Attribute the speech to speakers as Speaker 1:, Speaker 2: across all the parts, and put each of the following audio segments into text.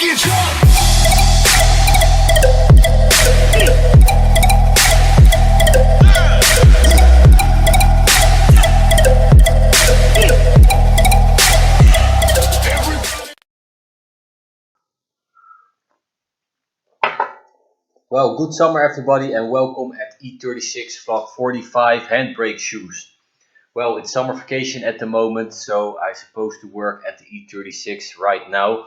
Speaker 1: get drunk.
Speaker 2: Well, good summer everybody and welcome at E36 vlog 45 handbrake shoes. Well, it's summer vacation at the moment, so I'm supposed to work at the E36 right now.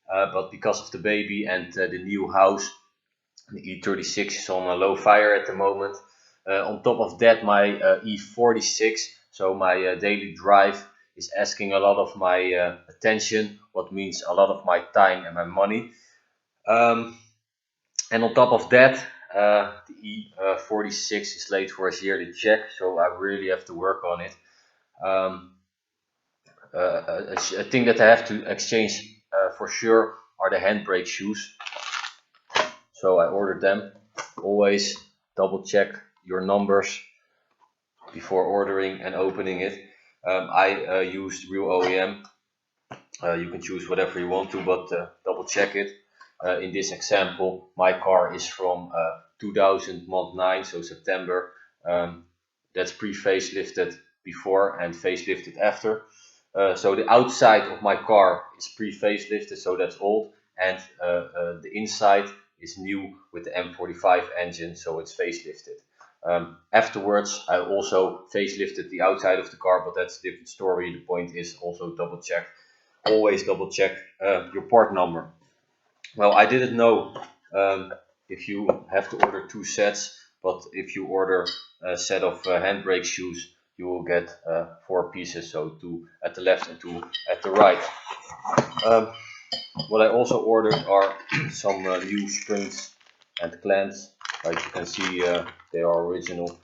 Speaker 2: But because of the baby and the new house, the E36 is on a low fire at the moment. On top of that, my E46, so my daily drive, is asking a lot of my attention, what means a lot of my time and my money. And on top of that, the E46 is late for its yearly check, so I really have to work on it. A thing that I have to exchange for sure are the handbrake shoes. So I ordered them. Always double check your numbers before ordering and opening it. I used real OEM. You can choose whatever you want to, but double check it. In this example, my car is from 2000 month 9, so September. That's pre-facelifted before and facelifted after. So the outside of my car is pre-facelifted, so that's old, and the inside is new with the M45 engine, so it's facelifted. Afterwards, I also facelifted the outside of the car, but that's a different story. The point is also double check. Always double check your part number. Well, I didn't know if you have to order 2 sets, but if you order a set of handbrake shoes, you will get 4 pieces, so 2 at the left and 2 at the right. What I also ordered are some new springs and clamps. Like you can see, they are original.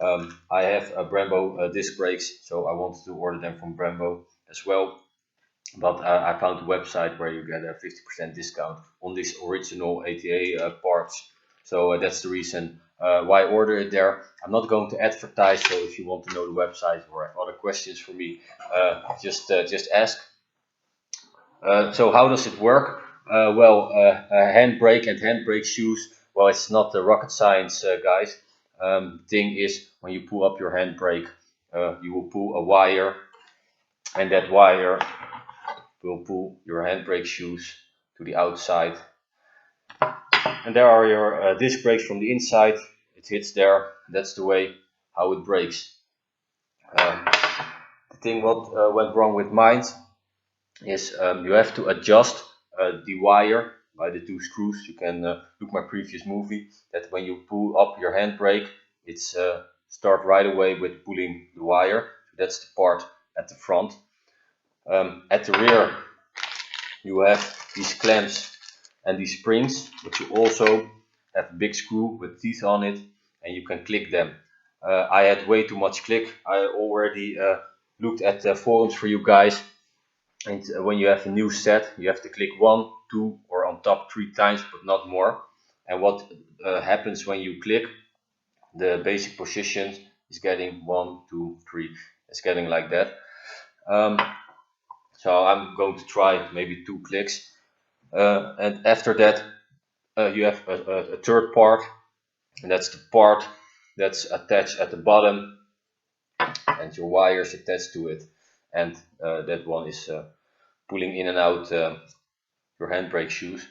Speaker 2: I have Brembo disc brakes, so I wanted to order them from Brembo as well. But I found a website where you get a 50% discount on these original ATA parts. So that's the reason why I ordered it there. I'm not going to advertise, so if you want to know the website or have other questions for me, just ask. So how does it work? Well, handbrake and handbrake shoes, well, it's not the rocket science, guys. Thing is, when you pull up your handbrake, you will pull a wire, and that wire will pull your handbrake shoes to the outside. And there are your disc brakes from the inside. It hits there. That's the way how it breaks. The thing what went wrong with mine is you have to adjust the wire by the 2 screws. You can look my previous movie, that when you pull up your handbrake, it's start right away with pulling the wire. That's the part at the front. At the rear, you have these clamps and these springs, but you also have a big screw with teeth on it, and you can click them. I had way too much click. I already looked at the forums for you guys, and when you have a new set, you have to click 1, 2, or on top 3 times, but not more. And what happens when you click, the basic position is getting 1, 2, 3. It's getting like that. So I'm going to try maybe 2 clicks. And after that, you have a third part, and that's the part that's attached at the bottom, and your wires attached to it, and that one is pulling in and out your handbrake shoes.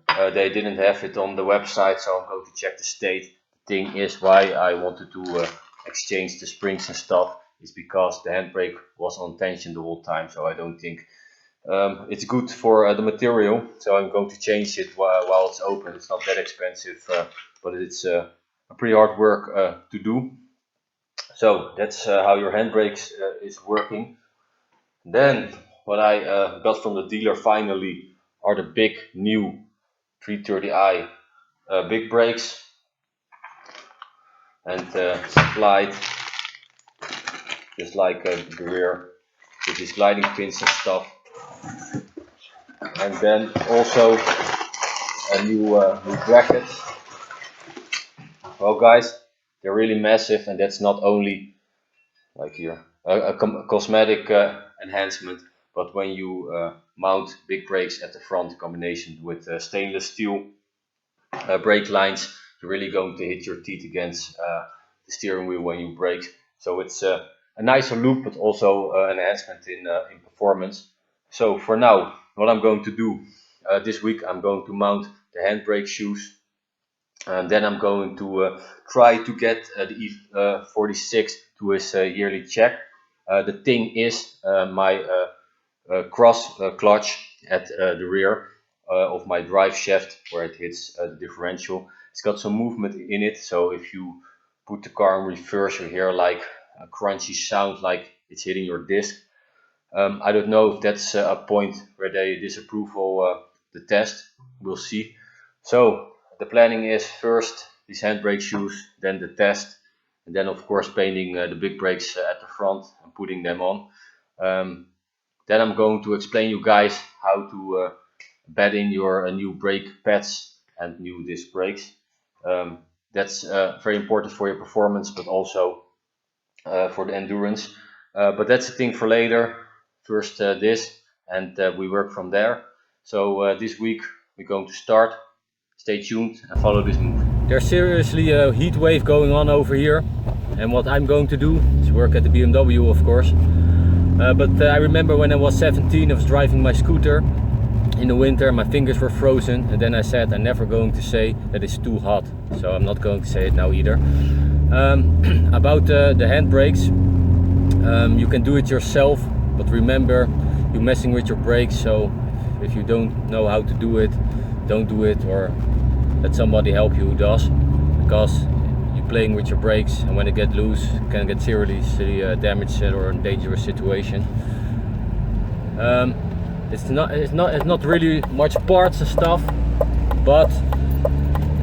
Speaker 2: They didn't have it on the website, so I'm going to check the state. The thing is, why I wanted to exchange the springs and stuff is because the handbrake was on tension the whole time, so I don't think it's good for the material, so I'm going to change it while it's open. It's not that expensive, but it's a pretty hard work to do. So that's how your handbrakes is working. Then what I got from the dealer finally are the big new 330i big brakes, and supplied just like the rear with these gliding pins and stuff. And then also a new bracket. Well, guys, they're really massive, and that's not only like here a cosmetic enhancement, but when you mount big brakes at the front in combination with stainless steel brake lines. You're really going to hit your teeth against the steering wheel when you brake. So it's a nicer look, but also an enhancement in performance. So for now, what I'm going to do this week, I'm going to mount the handbrake shoes, and then I'm going to try to get the E46 to his yearly check. The thing is, my cross clutch at the rear of my drive shaft, where it hits the differential, it's got some movement in it. So if you put the car in reverse, you hear like a crunchy sound, like it's hitting your disc. I don't know if that's a point where they disapprove the test. We'll see. So the planning is first these handbrake shoes, then the test, and then of course painting the big brakes at the front and putting them on. Then I'm going to explain you guys how to bed in your new brake pads and new disc brakes. That's very important for your performance, but also for the endurance. But that's a thing for later. First this, and we work from there. So this week we're going to start. Stay tuned and follow this move. There's seriously a heat wave going on over here, and what I'm going to do is work at the BMW, of course. But I remember when I was 17, I was driving my scooter in the winter, my fingers were frozen, and then I said I'm never going to say that it's too hot, so I'm not going to say it now either. About the handbrakes, you can do it yourself, but remember, you're messing with your brakes, so if you don't know how to do it, don't do it, or let somebody help you who does, because you're playing with your brakes, and when they get loose, you can get seriously damaged or in a dangerous situation. It's not really much parts and stuff, but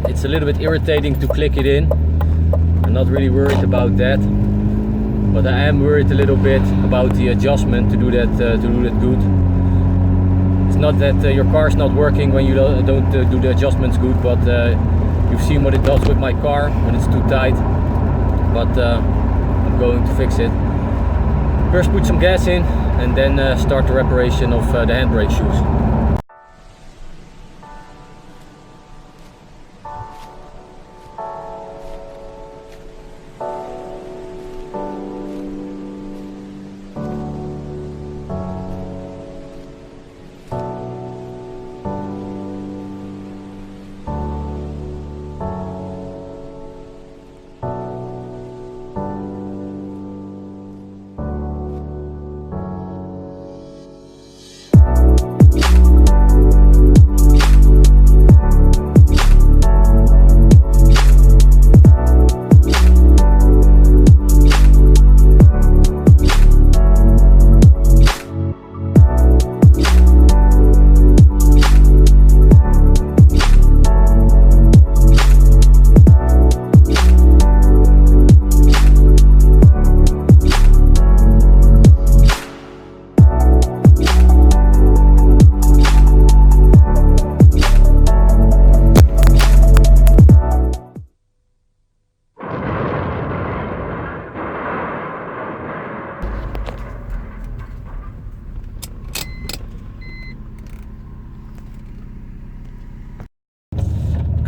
Speaker 2: it's a little bit irritating to click it in. I'm not really worried about that, but I am worried a little bit about the adjustment to do that good. It's not that your car is not working when you don't do the adjustments good, but you've seen what it does with my car when it's too tight. But I'm going to fix it. First put some gas in and then start the reparation of the handbrake shoes.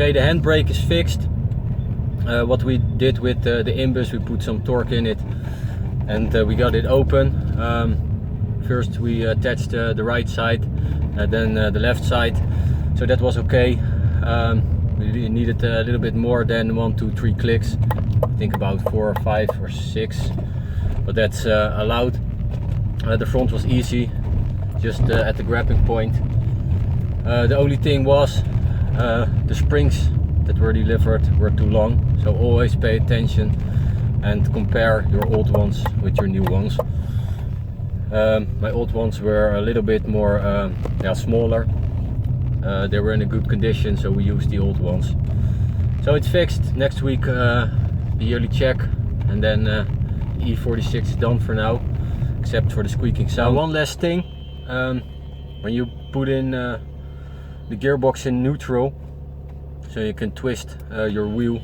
Speaker 2: Okay, the handbrake is fixed. What we did with the imbus, we put some torque in it and we got it open. First we attached the right side and then the left side, so that was okay. We needed a little bit more than 1, 2, 3 clicks. I think about 4 or 5 or 6, but that's allowed. The front was easy, just at the grabbing point. The only thing was the springs that were delivered were too long, so always pay attention and compare your old ones with your new ones. My old ones were a little bit more smaller. They were in a good condition, so we used the old ones. So it's fixed. Next week the yearly check, and then E46 is done for now, except for the squeaking sound. One last thing, when you put in the gearbox in neutral, so you can twist your wheel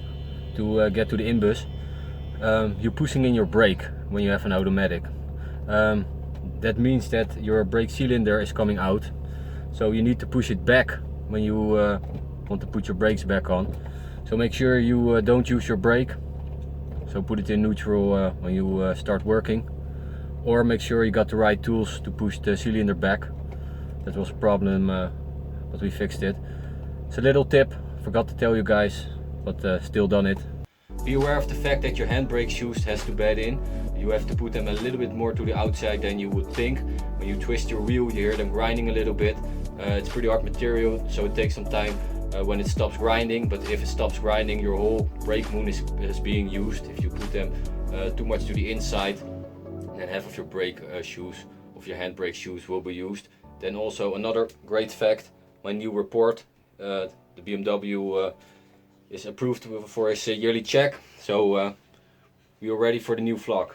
Speaker 2: to get to the imbus, you're pushing in your brake when you have an automatic. That means that your brake cylinder is coming out, so you need to push it back when you want to put your brakes back on. So make sure you don't use your brake, so put it in neutral when you start working, or make sure you got the right tools to push the cylinder back. That was a problem, but we fixed it. It's a little tip, forgot to tell you guys, but still done it. Be aware of the fact that your handbrake shoes has to bed in. You have to put them a little bit more to the outside than you would think. When you twist your wheel, you hear them grinding a little bit. It's pretty hard material, so it takes some time when it stops grinding. But if it stops grinding, your whole brake moon is being used. If you put them too much to the inside, then half of your brake shoes, of your handbrake shoes, will be used. Then also another great fact, when you report, the BMW is approved for his yearly check, so we are ready for the new vlog.